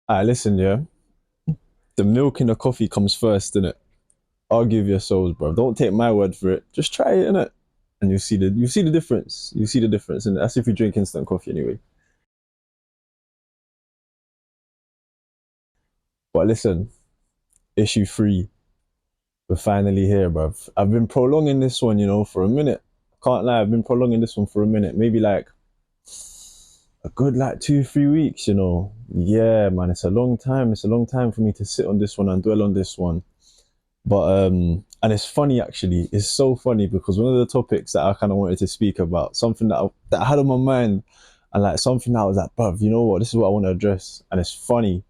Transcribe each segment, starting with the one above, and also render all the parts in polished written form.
Listen, yeah. The milk in the coffee comes first, innit? I'll give you a souls, bro. Don't take my word for it. Just try it, innit? And you see the difference. You see the difference, and that's if you drink instant coffee anyway. But listen, issue three, we're finally here, bruv. I've been prolonging this one, for a minute. Can't lie, I've been prolonging this one for a minute. Maybe like a good like 2, 3 weeks, Yeah, man, it's a long time. It's a long time for me to sit on this one and dwell on this one. But and it's funny actually. It's so funny because one of the topics that I kind of wanted to speak about, something that I had on my mind, and like something that I was like, bruv, you know what? This is what I want to address. And it's funny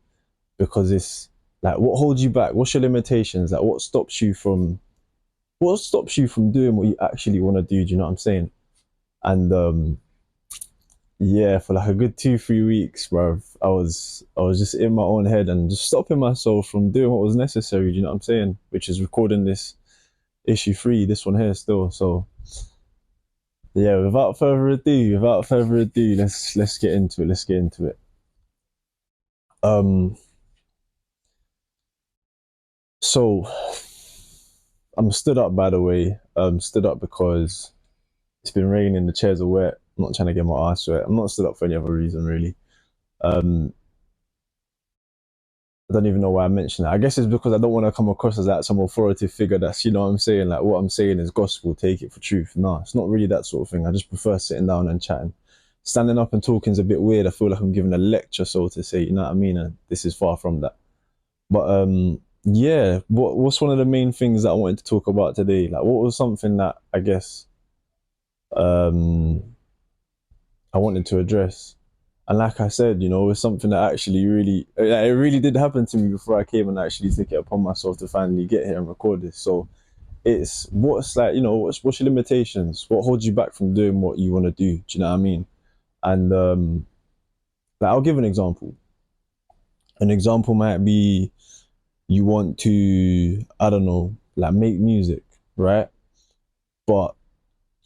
because it's like, what holds you back? What's your limitations? Like, what stops you from doing what you actually want to do? Do you know what I'm saying? And yeah, for like a good 2, 3 weeks, bro, I was just in my own head and just stopping myself from doing what was necessary. Do you know what I'm saying? Which is recording this issue three, this one here still. So yeah, without further ado, let's get into it. Let's get into it. Um, so I'm stood up, by the way. Stood up because it's been raining. The chairs are wet. I'm not trying to get my ass wet. I'm not stood up for any other reason really. Um, I don't even know why I mentioned that. I guess it's because I don't want to come across as like some authoritative figure that's, what I'm saying, like what I'm saying is gospel, take it for truth. No, it's not really that sort of thing. I just prefer sitting down and chatting. Standing up and talking is a bit weird. I feel like I'm giving a lecture, so to say, you know what I mean? And this is far from that. But yeah, what's one of the main things that I wanted to talk about today? Like what was something that I guess um I wanted to address? And like I said, it's something that actually it really did happen to me before I came and actually took it upon myself to finally get here and record this. So it's what's like, what's your limitations? What holds you back from doing what you want to do? Do you know what I mean? And like I'll give an example. An example might be you want to, I don't know, like make music, right? But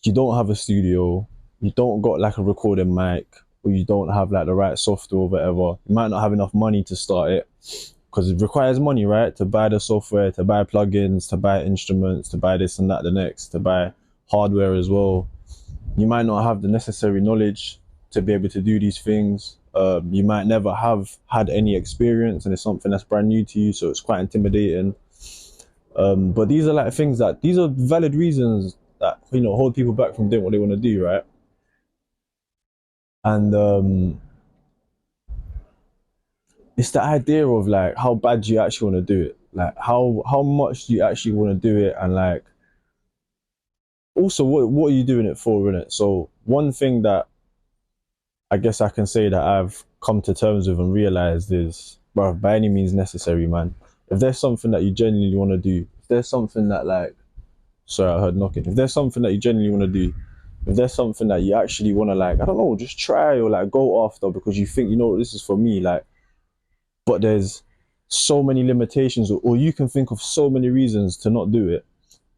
you don't have a studio, you don't got like a recording mic, or you don't have like the right software or whatever. You might not have enough money to start it because it requires money, right? To buy the software, to buy plugins, to buy instruments, to buy this and that, the next, to buy hardware as well. You might not have the necessary knowledge to be able to do these things. You might never have had any experience and it's something that's brand new to you, so it's quite intimidating. But these are valid reasons that hold people back from doing what they want to do, right? And it's the idea of like how bad do you actually want to do it, like how much do you actually want to do it, and like also what are you doing it for, innit? So one thing that I guess I can say that I've come to terms with and realized is, bro, by any means necessary, man. If there's something that you genuinely want to do, if there's something that like, sorry, I heard knocking. If there's something that you genuinely want to do, if there's something that you actually want to like, I don't know, just try or like go after because you think, this is for me, like, but there's so many limitations, or you can think of so many reasons to not do it.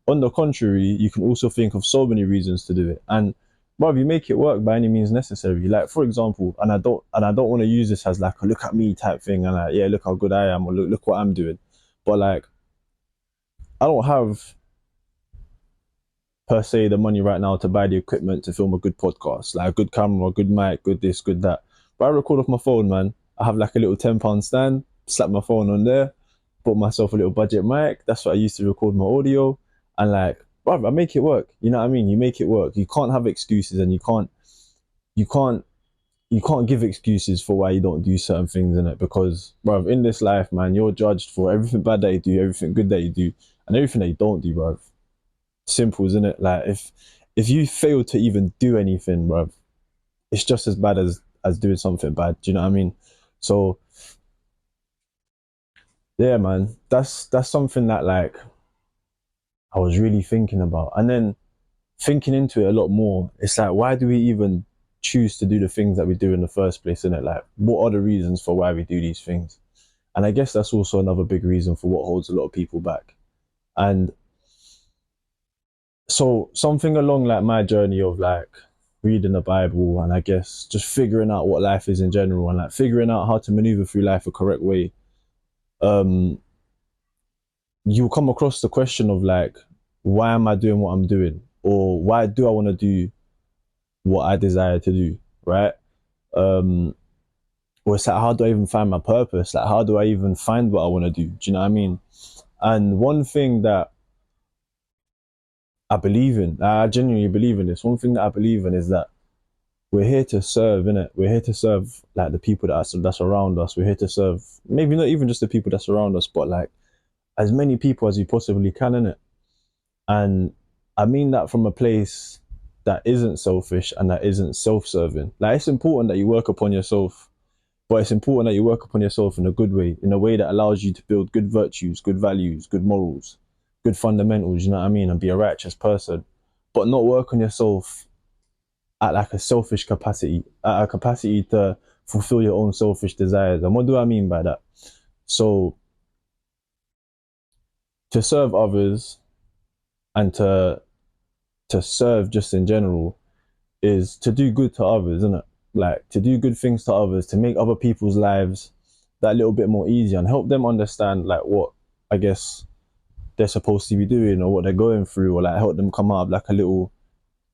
On the contrary, you can also think of so many reasons to do it. And bruv, you make it work by any means necessary. Like for example, and I don't want to use this as like a look at me type thing and like, yeah, look how good I am, or look what I'm doing. But like I don't have per se the money right now to buy the equipment to film a good podcast, like a good camera, good mic, good this, good that. But I record off my phone, man. I have like a little £10 stand, slap my phone on there, bought myself a little budget mic. That's what I used to record my audio. And like, bruv, I make it work. You know what I mean? You make it work. You can't have excuses, and you can't you can't give excuses for why you don't do certain things in it, because bruv, in this life, man, you're judged for everything bad that you do, everything good that you do, and everything that you don't do, bruv. Simple, isn't it? Like if you fail to even do anything, bruv, it's just as bad as doing something bad. Do you know what I mean? So yeah, man, that's something that like I was really thinking about, and then thinking into it a lot more. It's like, why do we even choose to do the things that we do in the first place? In it, like, what are the reasons for why we do these things? And I guess that's also another big reason for what holds a lot of people back. And so something along like my journey of like reading the Bible, and I guess just figuring out what life is in general, and like figuring out how to maneuver through life the correct way, um, you'll come across the question of like, why am I doing what I'm doing? Or why do I want to do what I desire to do? Right? Um, or it's like, how do I even find my purpose? Like, how do I even find what I want to do? Do you know what I mean? And one thing that I believe in, I genuinely believe in this. One thing that I believe in is that we're here to serve, innit? We're here to serve like the people that's around us. We're here to serve maybe not even just the people that surround us, but like as many people as you possibly can, innit? And I mean that from a place that isn't selfish and that isn't self-serving. Like it's important that you work upon yourself, but it's important that you work upon yourself in a good way, in a way that allows you to build good virtues, good values, good morals, good fundamentals, you know what I mean, and be a righteous person, but not work on yourself at like a selfish capacity, at a capacity to fulfill your own selfish desires. And what do I mean by that? So to serve others and to serve just in general is to do good to others, isn't it? Like to do good things to others, to make other people's lives that little bit more easier and help them understand like what I guess they're supposed to be doing or what they're going through, or like help them come out of like a little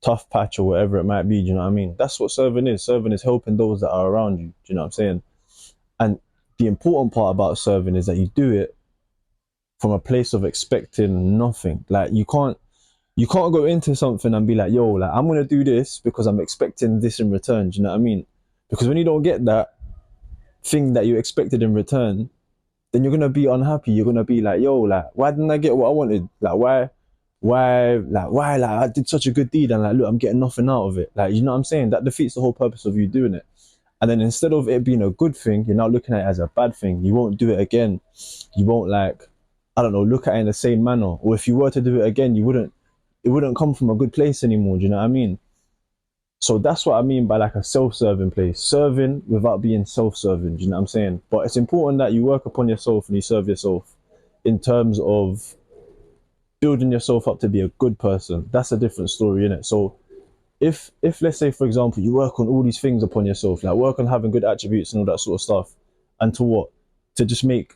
tough patch or whatever it might be. Do you know what I mean? That's what serving is. Serving is helping those that are around you. Do you know what I'm saying? And the important part about serving is that you do it from a place of expecting nothing. Like you can't go into something and be like, yo, like I'm gonna do this because I'm expecting this in return. Do you know what I mean? Because when you don't get that thing that you expected in return, then you're gonna be unhappy. You're gonna be like, yo, like why didn't I get what I wanted? Like why like I did such a good deed and like look, I'm getting nothing out of it. Like, you know what I'm saying? That defeats the whole purpose of you doing it. And then instead of it being a good thing, you're now looking at it as a bad thing. You won't do it again. You won't like, I don't know, look at it in the same manner. Or if you were to do it again, it wouldn't come from a good place anymore. Do you know what I mean? So that's what I mean by like a self-serving place. Serving without being self-serving. Do you know what I'm saying? But it's important that you work upon yourself and you serve yourself in terms of building yourself up to be a good person. That's a different story, innit? So if let's say for example you work on all these things upon yourself, like work on having good attributes and all that sort of stuff, and to what? To just make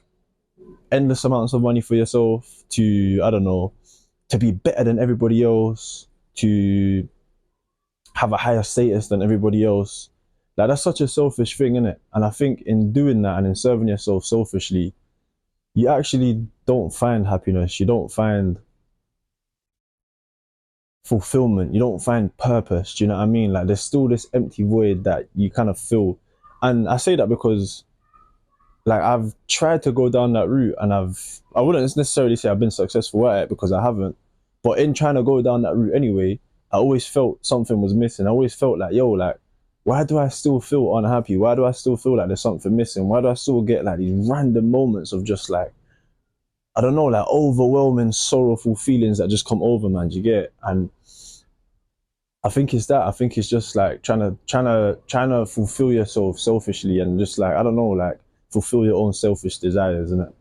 endless amounts of money for yourself, to I don't know, to be better than everybody else, to have a higher status than everybody else. Like that's such a selfish thing, isn't it? And I think in doing that and in serving yourself selfishly, you actually don't find happiness. You don't find fulfillment. You don't find purpose. Do you know what I mean? Like there's still this empty void that you kind of feel. And I say that because like I've tried to go down that route and I wouldn't necessarily say I've been successful at it because I haven't. But in trying to go down that route anyway, I always felt something was missing. I always felt like, yo, like, why do I still feel unhappy? Why do I still feel like there's something missing? Why do I still get like these random moments of just like, I don't know, like overwhelming, sorrowful feelings that just come over, man? Do you get it? And I think it's that. I think it's just like trying to fulfill yourself selfishly and just like, I don't know, like fulfill your own selfish desires, isn't it?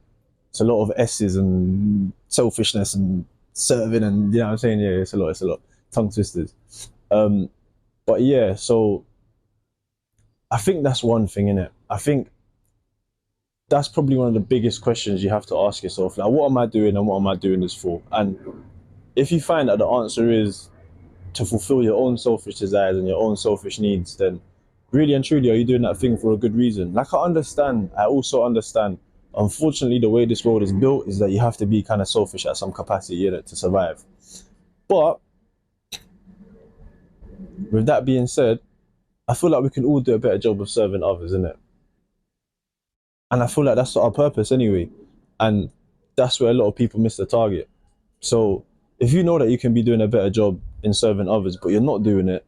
It's a lot of S's and selfishness and serving and you know what I'm saying? Yeah, it's a lot. Tongue twisters. But yeah, so I think that's one thing, innit? I think that's probably one of the biggest questions you have to ask yourself. Like, what am I doing and what am I doing this for? And if you find that the answer is to fulfill your own selfish desires and your own selfish needs, then really and truly, are you doing that thing for a good reason? Like, I also understand, unfortunately, the way this world is built is that you have to be kind of selfish at some capacity in it to survive. But with that being said, I feel like we can all do a better job of serving others, innit? And I feel like that's our purpose anyway. And that's where a lot of people miss the target. So if you know that you can be doing a better job in serving others, but you're not doing it,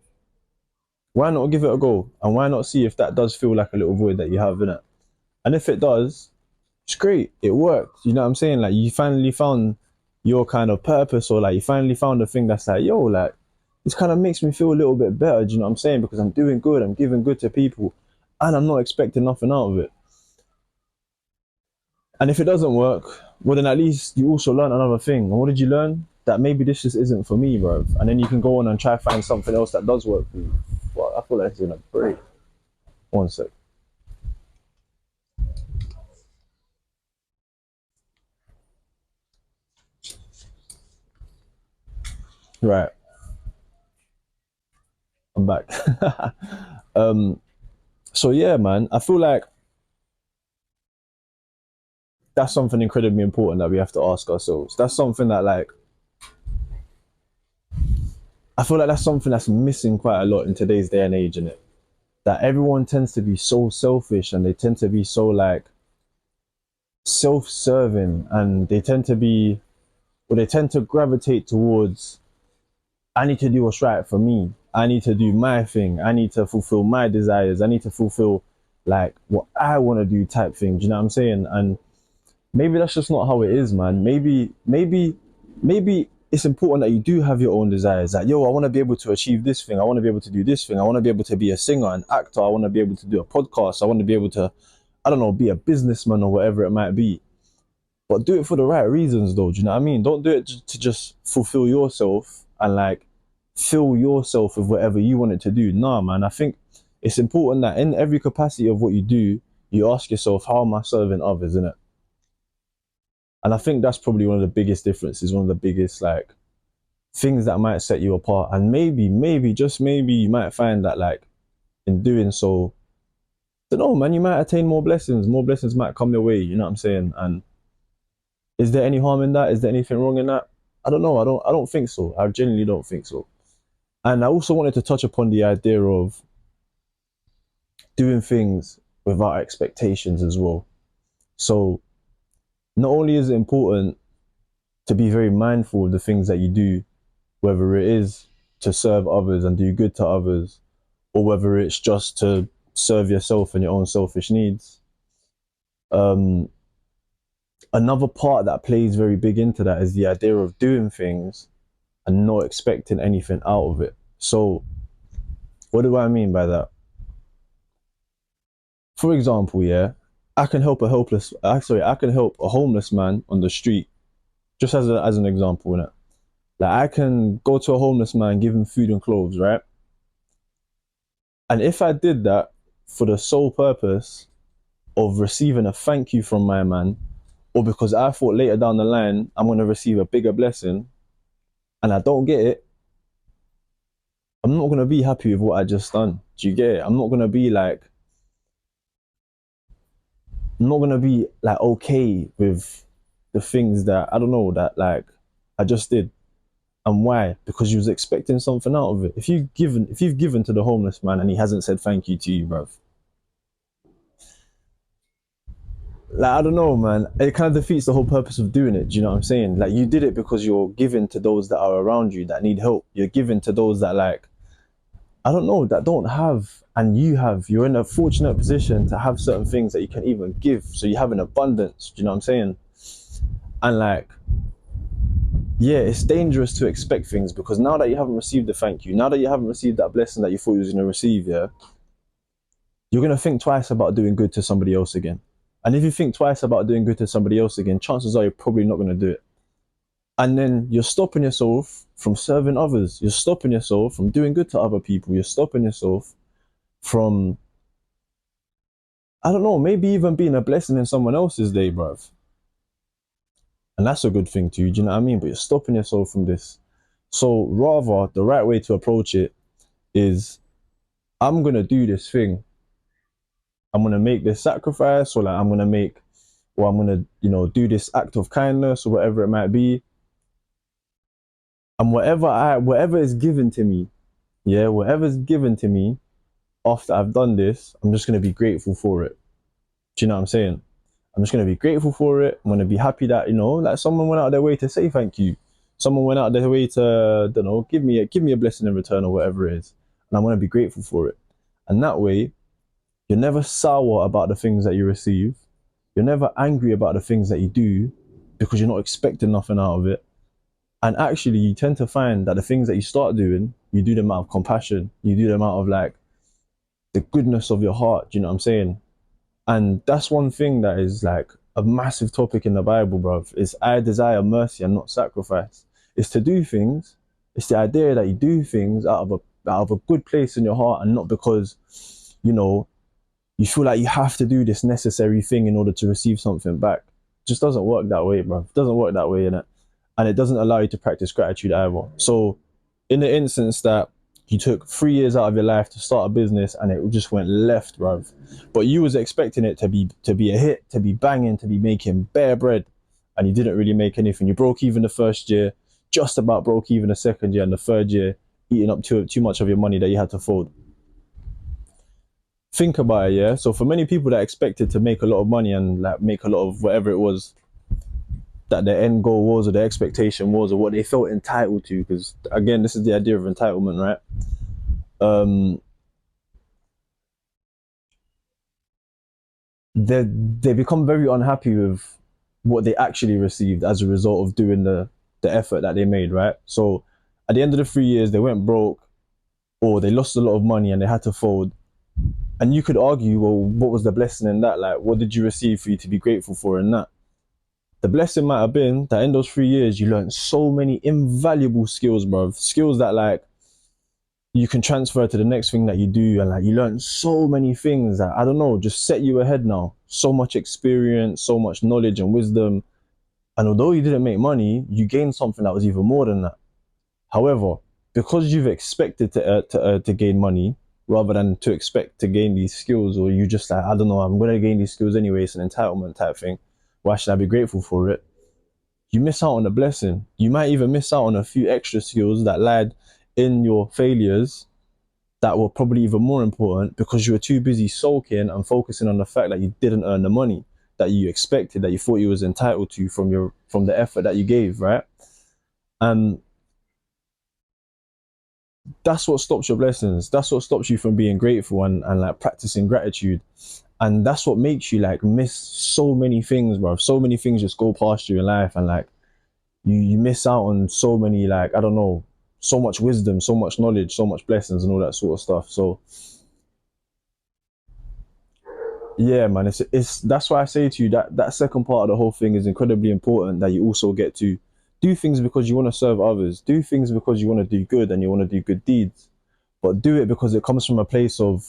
why not give it a go? And why not see if that does feel like a little void that you have in it? And if it does, it's great. It worked. You know what I'm saying? Like you finally found your kind of purpose, or like you finally found a thing that's like, yo, like this kind of makes me feel a little bit better. Do you know what I'm saying? Because I'm doing good. I'm giving good to people and I'm not expecting nothing out of it. And if it doesn't work, well, then at least you also learn another thing. And what did you learn? That maybe this just isn't for me, bro. And then you can go on and try to find something else that does work for you. feel like it's in a break. One sec. Right, I'm back. um, so yeah, man, I feel like that's something incredibly important that we have to ask ourselves. That's something that like I feel like that's something that's missing quite a lot in today's day and age, in it. That everyone tends to be so selfish and they tend to be so like self-serving and they tend to be or they tend to gravitate towards I need to do what's right for me. I need to do my thing. I need to fulfill my desires. I need to fulfill like what I want to do type thing. Do you know what I'm saying? And maybe that's just not how it is, man. Maybe it's important that you do have your own desires. Like, yo, I want to be able to achieve this thing. I want to be able to do this thing. I want to be able to be a singer, an actor. I want to be able to do a podcast. I want to be able to, I don't know, be a businessman or whatever it might be. But do it for the right reasons, though. Do you know what I mean? Don't do it to just fulfill yourself and like fill yourself with whatever you want it to do. Nah, man. I think it's important that in every capacity of what you do, you ask yourself, how am I serving others, innit? And I think that's probably one of the biggest differences, one of the biggest like things that might set you apart. And maybe, just maybe you might find that like in doing so, I don't know, man, you might attain more blessings. More blessings might come your way, you know what I'm saying? And is there any harm in that? Is there anything wrong in that? I don't know. I don't think so. I genuinely don't think so. And I also wanted to touch upon the idea of doing things without expectations as well. So not only is it important to be very mindful of the things that you do, whether it is to serve others and do good to others, or whether it's just to serve yourself and your own selfish needs. Another part that plays very big into that is the idea of doing things and not expecting anything out of it. So what do I mean by that? For example, yeah, I can help a homeless man on the street, just as an example, innit? Like I can go to a homeless man, give him food and clothes, right? And if I did that for the sole purpose of receiving a thank you from my man, or because I thought later down the line I'm gonna receive a bigger blessing, and I don't get it, I'm not gonna be happy with what I just done. Do you get it? I'm not gonna be like okay with the things that I don't know that like I just did. And why? Because you was expecting something out of it. If you've given to the homeless man and he hasn't said thank you to you, bruv. Like I don't know, man. It kind of defeats the whole purpose of doing it. Do you know what I'm saying? Like you did it because you're giving to those that are around you that need help. You're giving to those that like I don't know, that don't have, and you have. You're in a fortunate position to have certain things that you can even give. So you have an abundance. Do you know what I'm saying? And like, yeah, it's dangerous to expect things because now that you haven't received the thank you, now that you haven't received that blessing that you thought you was going to receive, yeah, you're going to think twice about doing good to somebody else again. And if you think twice about doing good to somebody else again, chances are you're probably not going to do it. And then you're stopping yourself from serving others. You're stopping yourself from doing good to other people. You're stopping yourself from, I don't know, maybe even being a blessing in someone else's day, bruv. And that's a good thing too, do you know what I mean? But you're stopping yourself from this. So rather, the right way to approach it is, I'm going to do this thing. I'm going to make this sacrifice, or like I'm going to, do this act of kindness or whatever it might be. And whatever is given to me, yeah, whatever's given to me after I've done this, I'm just going to be grateful for it. Do you know what I'm saying? I'm just going to be grateful for it. I'm going to be happy that, like someone went out their way to say thank you. Someone went out their way to, give me a blessing in return or whatever it is. And I'm going to be grateful for it. And that way, you're never sour about the things that you receive. You're never angry about the things that you do because you're not expecting nothing out of it. And actually, you tend to find that the things that you start doing, you do them out of compassion. You do them out of like the goodness of your heart. Do you know what I'm saying? And that's one thing that is like a massive topic in the Bible, bruv, is I desire mercy and not sacrifice. It's to do things. It's the idea that you do things out of out of a good place in your heart, and not because, you know, you feel like you have to do this necessary thing in order to receive something back. It just doesn't work that way, bro. It doesn't work that way, innit? And it doesn't allow you to practice gratitude either. So, in the instance that you took 3 years out of your life to start a business and it just went left, bruv, but you was expecting it to be a hit, to be banging, to be making bare bread, and you didn't really make anything. You broke even the first year, just about broke even the second year, and the third year eating up too much of your money that you had to fold. Think about it, yeah? So for many people that expected to make a lot of money and like make a lot of whatever it was that their end goal was, or their expectation was, or what they felt entitled to, because again, this is the idea of entitlement, right? They become very unhappy with what they actually received as a result of doing the effort that they made, right? So at the end of the 3 years, they went broke, or they lost a lot of money and they had to fold. And you could argue, well, what was the blessing in that? Like, what did you receive for you to be grateful for in that? The blessing might have been that in those 3 years, you learned so many invaluable skills, bro. Skills that like you can transfer to the next thing that you do, and like you learn so many things that, I don't know, just set you ahead now. So much experience, so much knowledge and wisdom. And although you didn't make money, you gained something that was even more than that. However, because you've expected to gain money rather than to expect to gain these skills, or you just like, I don't know, I'm going to gain these skills anyway, it's an entitlement type thing, why should I be grateful for it? You miss out on the blessing. You might even miss out on a few extra skills that lied in your failures that were probably even more important, because you were too busy sulking and focusing on the fact that you didn't earn the money that you expected, that you thought you was entitled to from the effort that you gave, right? And that's what stops your blessings. That's what stops you from being grateful and like practicing gratitude. And that's what makes you like miss so many things, bro. So many things just go past you in life, and like you miss out on so many, like, I don't know, so much wisdom, so much knowledge, so much blessings and all that sort of stuff. So yeah, man, it's that's why I say to you that that second part of the whole thing is incredibly important, that you also get to do things because you want to serve others, do things because you want to do good and you want to do good deeds, but do it because it comes from a place of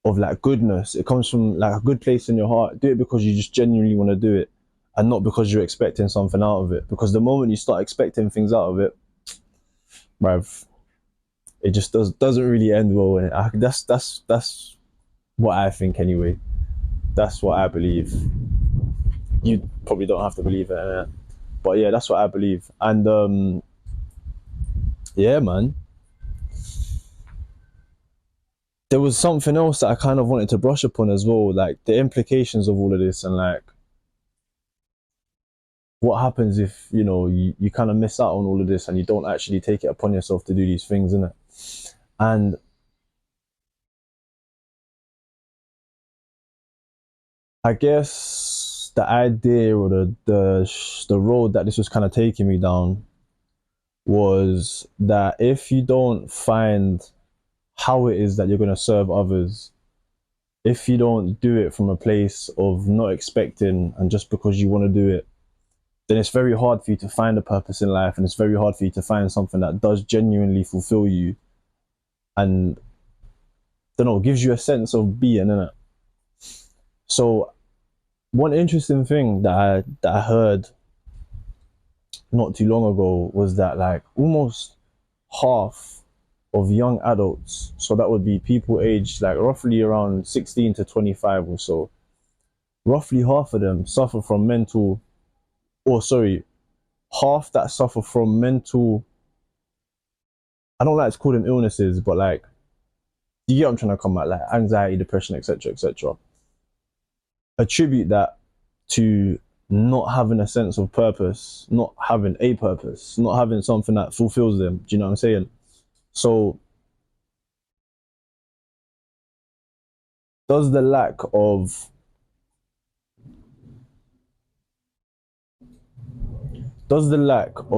like goodness. It comes from like a good place in your heart. Do it because you just genuinely want to do it, and not because you're expecting something out of it. Because the moment you start expecting things out of it, bruv, it just doesn't really end well. And that's what I think anyway. That's what I believe. You probably don't have to believe it, but yeah, that's what I believe. And yeah, man. There was something else that I kind of wanted to brush upon as well, like the implications of all of this, and like what happens if, you know, you kind of miss out on all of this and you don't actually take it upon yourself to do these things, innit? And I guess the idea, or the road that this was kind of taking me down, was that if you don't find how it is that you're going to serve others, if you don't do it from a place of not expecting and just because you want to do it, then it's very hard for you to find a purpose in life, and it's very hard for you to find something that does genuinely fulfill you and, don't know, gives you a sense of being, innit? So one interesting thing that I heard not too long ago was that like almost half of young adults, so that would be people aged like roughly around 16 to 25 or so, roughly half of them suffer from mental, or sorry, half that suffer from mental, I don't like to call them illnesses, but like, you get what I'm trying to come at, like anxiety, depression, etc., etc., attribute that to not having a sense of purpose, not having a purpose, not having something that fulfills them. Do you know what I'm saying? So does the lack of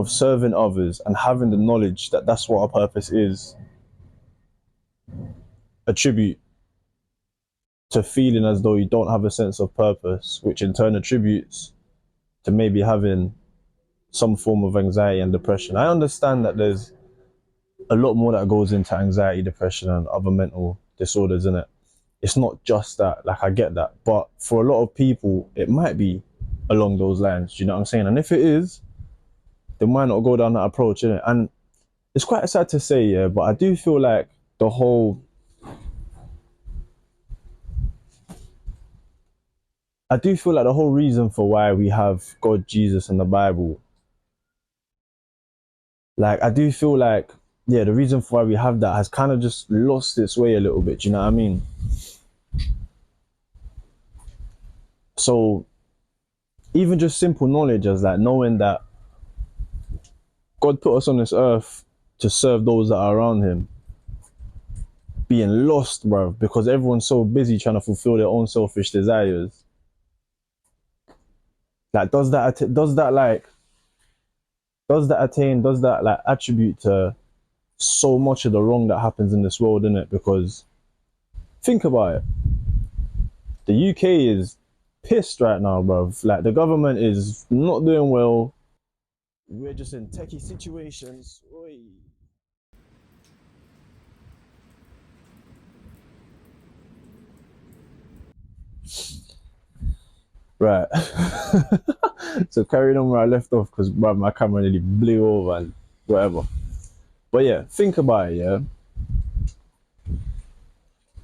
serving others and having the knowledge that that's what our purpose is attribute to feeling as though you don't have a sense of purpose, which in turn attributes to maybe having some form of anxiety and depression? I understand that there's a lot more that goes into anxiety, depression, and other mental disorders, innit? It's not just that. Like, I get that, but for a lot of people, it might be along those lines. Do you know what I'm saying? And if it is, they might not go down that approach, innit? And it's quite sad to say, yeah, but I do feel like the whole reason for why we have God, Jesus, and the Bible, like, I do feel like, yeah, the reason for why we have that has kind of just lost its way a little bit. Do you know what I mean? So even just simple knowledge as like knowing that God put us on this earth to serve those that are around him, being lost, bro, because everyone's so busy trying to fulfill their own selfish desires. Like, does that like attribute to so much of the wrong that happens in this world, innit? Because think about it, the UK is pissed right now, bro. Like, the government is not doing well. We're just in techie situations. Oi. Right. So carrying on where I left off, because my camera nearly blew over and whatever. But yeah, think about it, yeah.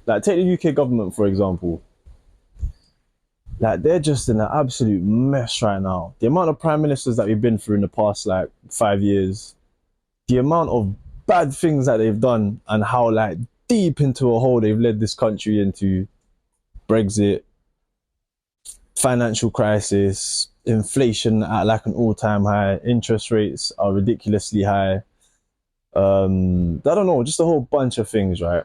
Like, take the UK government, for example. Like, they're just in an absolute mess right now. The amount of prime ministers that we've been through in the past, like, 5 years, the amount of bad things that they've done, and how, like, deep into a hole they've led this country into. Brexit, financial crisis, inflation at like an all-time high, interest rates are ridiculously high. I don't know, just a whole bunch of things, right?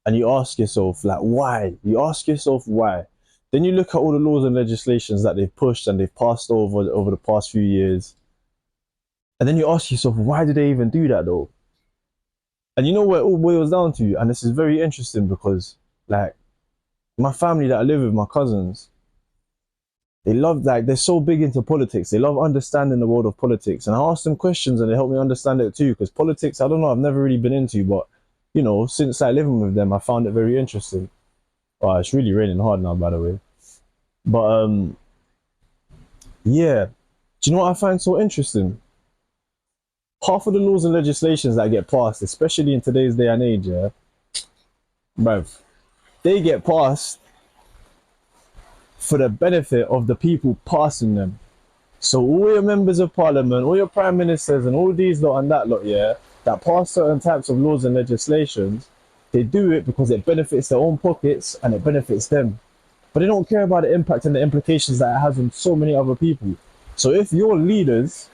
And you ask yourself, like, why? You ask yourself why. Then you look at all the laws and legislations that they've pushed and they've passed over the past few years. And then you ask yourself, why did they even do that though? And you know what it all boils down to? And this is very interesting because, like, my family that I live with, my cousins, they love, like, they're so big into politics. They love understanding the world of politics. And I ask them questions and they help me understand it too. Because politics, I don't know, I've never really been into, but, you know, since like living with them, I found it very interesting. Oh, it's really raining hard now, by the way. But, yeah. Do you know what I find so interesting? Half of the laws and legislations that get passed, especially in today's day and age, yeah, bruv, they get passed for the benefit of the people passing them. So all your members of parliament, all your prime ministers and all these lot and that lot, yeah, that pass certain types of laws and legislations, they do it because it benefits their own pockets and it benefits them. But they don't care about the impact and the implications that it has on so many other people. So if your leaders,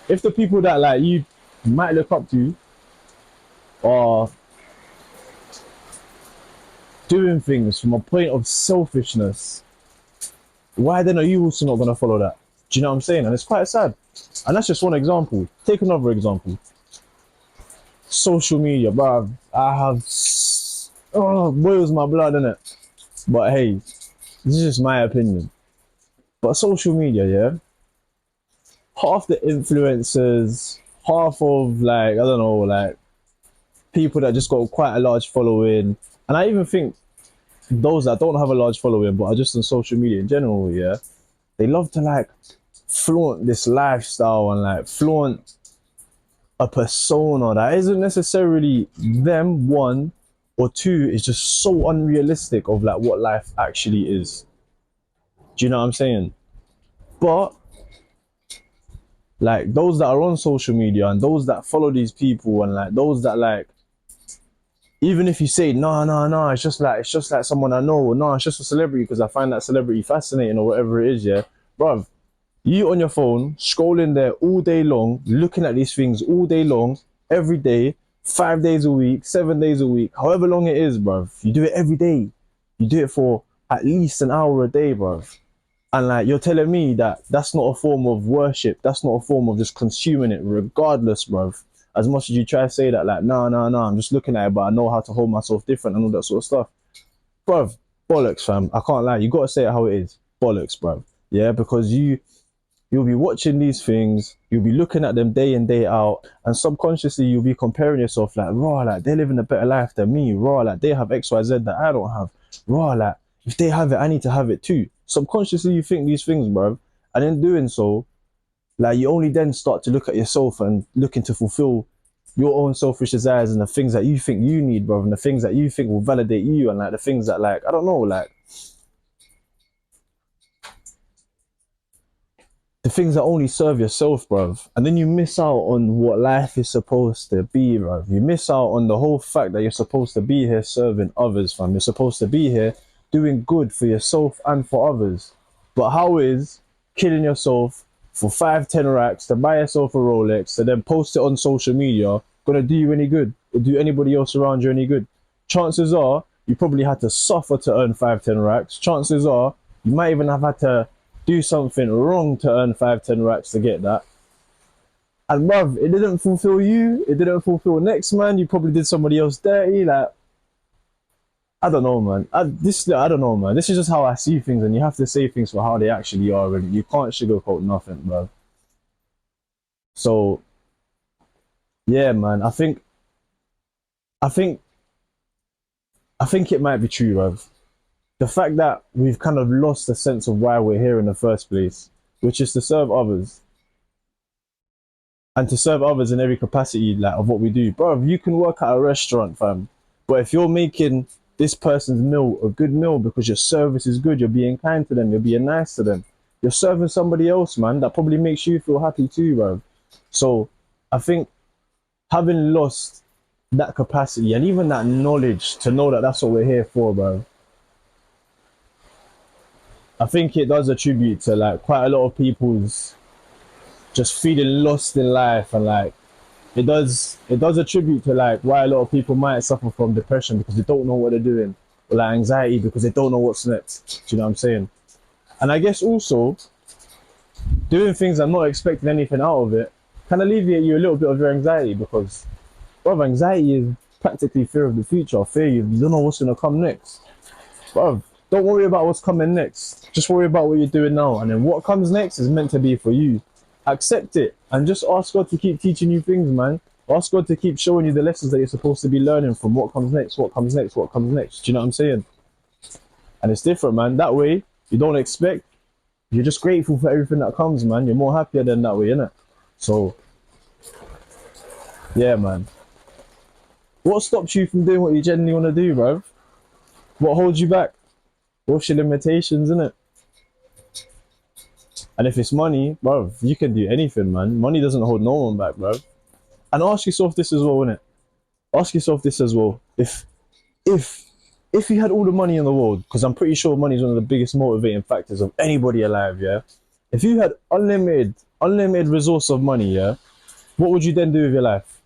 if the people that like you might look up to are doing things from a point of selfishness, why then are you also not going to follow that? Do you know what I'm saying? And it's quite sad. And that's just one example. Take another example. Social media, bruv. I have... Oh, boils my blood, innit? But hey, this is just my opinion. But social media, yeah? Half the influencers, half of, like, I don't know, like, people that just got quite a large following. And I even think those that don't have a large following but are just on social media in general, yeah, they love to like flaunt this lifestyle and like flaunt a persona that isn't necessarily them, one, or two, is just so unrealistic of like what life actually is. Do you know what I'm saying? But like those that are on social media and those that follow these people and like those that like, even if you say no, it's just like someone I know, or no, it's just a celebrity because I find that celebrity fascinating or whatever it is, yeah, bruv, you on your phone scrolling there all day long, looking at these things all day long, every day, 5 days a week, 7 days a week, however long it is, bruv, you do it every day, you do it for at least an hour a day, bruv, and like you're telling me that that's not a form of worship, that's not a form of just consuming it regardless, bruv. As much as you try to say that, like, no, I'm just looking at it, but I know how to hold myself different and all that sort of stuff. Bruv, bollocks, fam. I can't lie. You got to say it how it is. Bollocks, bruv. Yeah, because you You'll be watching these things, you'll be looking at them day in, day out, and subconsciously you'll be comparing yourself like, raw, like they're living a better life than me, raw, like they have XYZ that I don't have, raw, like if they have it, I need to have it too. Subconsciously you think these things, bro, and in doing so, like you only then start to look at yourself and looking to fulfill your own selfish desires and the things that you think you need, bro, and the things that you think will validate you, and like the things that, like, I don't know, like the things that only serve yourself, bruv. And then you miss out on what life is supposed to be, bruv. You miss out on the whole fact that you're supposed to be here serving others, fam. You're supposed to be here doing good for yourself and for others. But how is killing yourself for 5-10 racks to buy yourself a Rolex to then post it on social media gonna do you any good or do anybody else around you any good? Chances are you probably had to suffer to earn 5-10 racks. Chances are you might even have had to do something wrong to earn 5-10 racks to get that. And bruv, it didn't fulfill you, it didn't fulfill next man, you probably did somebody else dirty. Like, I don't know, man. I don't know, man. This is just how I see things, and you have to say things for how they actually are, and you can't sugarcoat nothing, bro. So yeah, man, I think I think it might be true, bruv. The fact that we've kind of lost the sense of why we're here in the first place, which is to serve others, and to serve others in every capacity, like of what we do. Bro, you can work at a restaurant, fam, but if you're making this person's meal a good meal because your service is good, you're being kind to them, you're being nice to them, you're serving somebody else, man, that probably makes you feel happy too, bro. So I think having lost that capacity and even that knowledge to know that that's what we're here for, bro, I think it does attribute to like quite a lot of people's just feeling lost in life, and like it does attribute to like why a lot of people might suffer from depression because they don't know what they're doing, or like anxiety because they don't know what's next. Do you know what I'm saying? And I guess also doing things and not expecting anything out of it can alleviate you a little bit of your anxiety, because bro, anxiety is practically fear of the future, fear you don't know what's gonna come next. Bro, don't worry about what's coming next. Just worry about what you're doing now, and then what comes next is meant to be for you. Accept it and just ask God to keep teaching you things, man. Ask God to keep showing you the lessons that you're supposed to be learning from what comes next, what comes next, what comes next. Do you know what I'm saying? And it's different, man. That way, you don't expect, you're just grateful for everything that comes, man. You're more happier than that way, innit? So, yeah, man. What stops you from doing what you genuinely want to do, bro? What holds you back? What's your limitations, innit? And if it's money, bro, you can do anything, man. Money doesn't hold no one back, bro. And ask yourself this as well, innit? Ask yourself this as well. If if you had all the money in the world, because I'm pretty sure money is one of the biggest motivating factors of anybody alive, yeah? If you had unlimited resource of money, yeah, what would you then do with your life?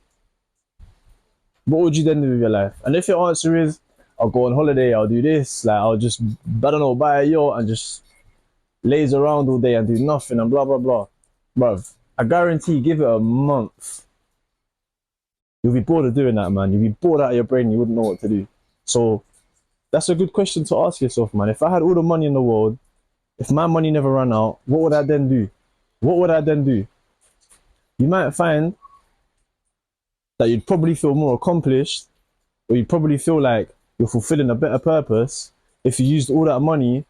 What would you then do with your life? And if your answer is, I'll go on holiday, I'll do this, like I'll just, I don't know, buy a yacht and just laze around all day and do nothing and blah blah blah, bruv, I guarantee, give it a month, you'll be bored of doing that, man. You'll be bored out of your brain, you wouldn't know what to do. So that's a good question to ask yourself, man. If I had all the money in the world, if my money never ran out, what would I then do? What would I then do? You might find that you'd probably feel more accomplished, or you'd probably feel like you're fulfilling a better purpose if you used all that money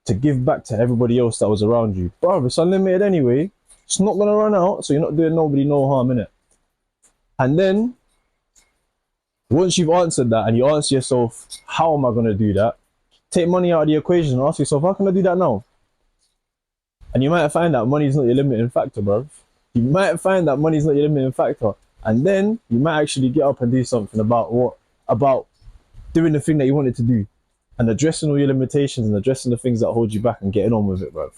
to give back to everybody else that was around you. Bro, it's unlimited anyway. It's not gonna run out, so you're not doing nobody no harm, innit? And then once you've answered that and you answer yourself, how am I gonna do that? Take money out of the equation and ask yourself, how can I do that now? And you might find that money is not your limiting factor, bro. You might find that money is not your limiting factor. And then you might actually get up and do something about doing the thing that you wanted to do, and addressing all your limitations and addressing the things that hold you back and getting on with it, bro.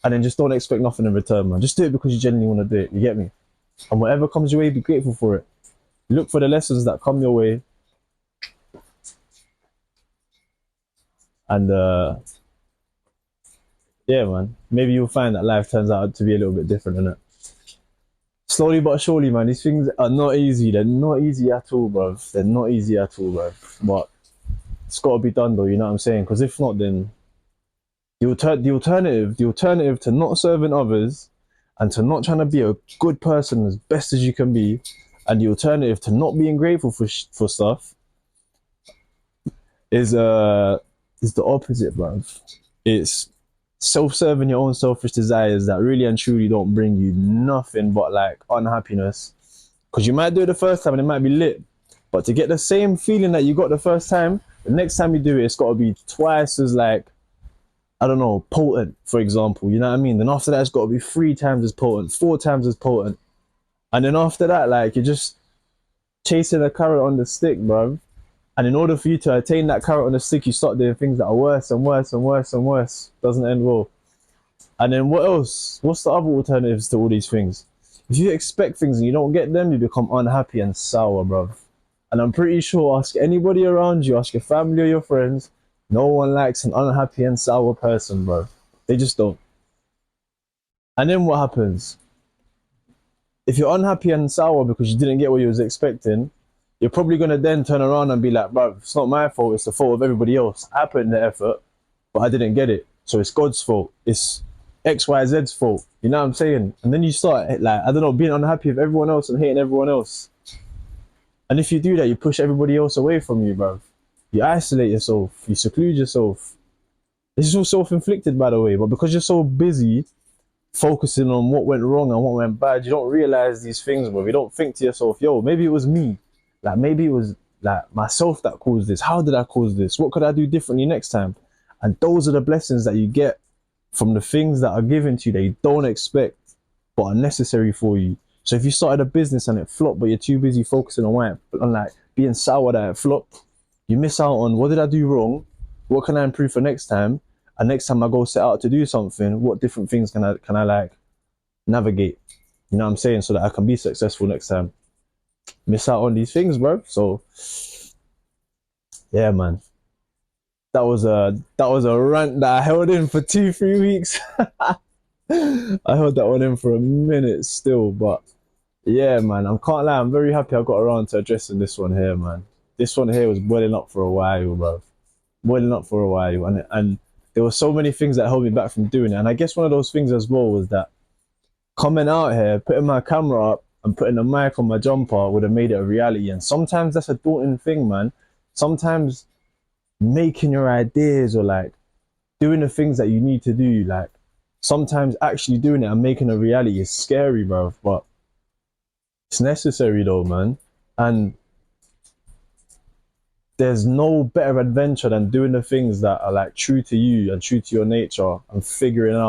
And then just don't expect nothing in return, man. Just do it because you genuinely want to do it. You get me? And whatever comes your way, be grateful for it. Look for the lessons that come your way. And yeah, man. Maybe you'll find that life turns out to be a little bit different, innit? Slowly but surely, man. These things are not easy. They're not easy at all, bro. They're not easy at all, bro. But it's got to be done, though. You know what I'm saying? Because if not, then the alternative to not serving others and to not trying to be a good person as best as you can be, and the alternative to not being grateful for stuff is the opposite, bruv. It's self-serving your own selfish desires that really and truly don't bring you nothing but like unhappiness. Because you might do it the first time and it might be lit, but to get the same feeling that you got the first time, the next time you do it, it's got to be twice as like, I don't know, potent, for example. You know what I mean? Then after that, it's got to be 3 times as potent, 4 times as potent. And then after that, like, you're just chasing a carrot on the stick, bruv. And in order for you to attain that carrot on the stick, you start doing things that are worse and worse and worse and worse. Doesn't end well. And then what else? What's the other alternatives to all these things? If you expect things and you don't get them, you become unhappy and sour, bruv. And I'm pretty sure, ask anybody around you, ask your family or your friends, no one likes an unhappy and sour person, bro. They just don't. And then what happens? If you're unhappy and sour because you didn't get what you was expecting, you're probably going to then turn around and be like, bro, it's not my fault, it's the fault of everybody else. I put in the effort, but I didn't get it. So it's God's fault. It's XYZ's fault. You know what I'm saying? And then you start, like, I don't know, being unhappy with everyone else and hating everyone else. And if you do that, you push everybody else away from you, bro. You isolate yourself. You seclude yourself. This is all self-inflicted, by the way. But because you're so busy focusing on what went wrong and what went bad, you don't realize these things, bro. You don't think to yourself, yo, maybe it was me. Like, maybe it was like myself that caused this. How did I cause this? What could I do differently next time? And those are the blessings that you get from the things that are given to you that you don't expect, but are necessary for you. So if you started a business and it flopped, but you're too busy focusing on like being sour that it flopped, you miss out on what did I do wrong? What can I improve for next time? And next time I go set out to do something, what different things can I like navigate? You know what I'm saying? So that I can be successful next time. Miss out on these things, bro. So yeah, man. That was a rant that I held in for 2-3 weeks. I held that one in for a minute still, but yeah, man, I can't lie, I'm very happy I got around to addressing this one here, man. This one here was boiling up for a while, bro. Boiling up for a while, and there were so many things that held me back from doing it. And I guess one of those things as well was that coming out here, putting my camera up and putting a mic on my jumper would have made it a reality. And sometimes that's a daunting thing, man. Sometimes making your ideas or like doing the things that you need to do, like sometimes actually doing it and making a reality is scary, bro. But it's necessary though, man. And there's no better adventure than doing the things that are like true to you and true to your nature and figuring it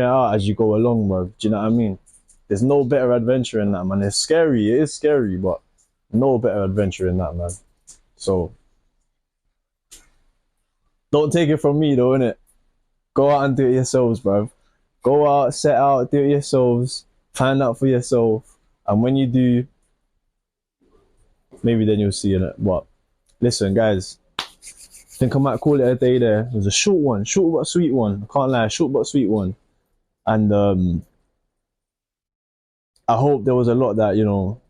out as you go along, bro. Do you know what I mean? There's no better adventure in that, man. It's scary, it is scary, but no better adventure in that, man. So don't take it from me though, innit? Go out and do it yourselves, bro. Go out, set out, do it yourselves, find out for yourself, and when you do, maybe then you'll see it. But listen, guys, I think I might call it a day there. It was a short but sweet one. I can't lie, short but sweet one. And I hope there was a lot that, you know,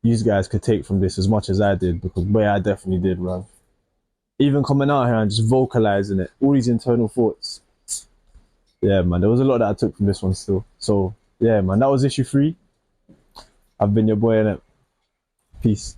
you guys could take from this as much as I did, because boy, I definitely did, bro. Even coming out here and just vocalizing it, all these internal thoughts. Yeah, man, there was a lot that I took from this one still. So yeah, man, that was issue 3. I've been your boy, innit? Peace.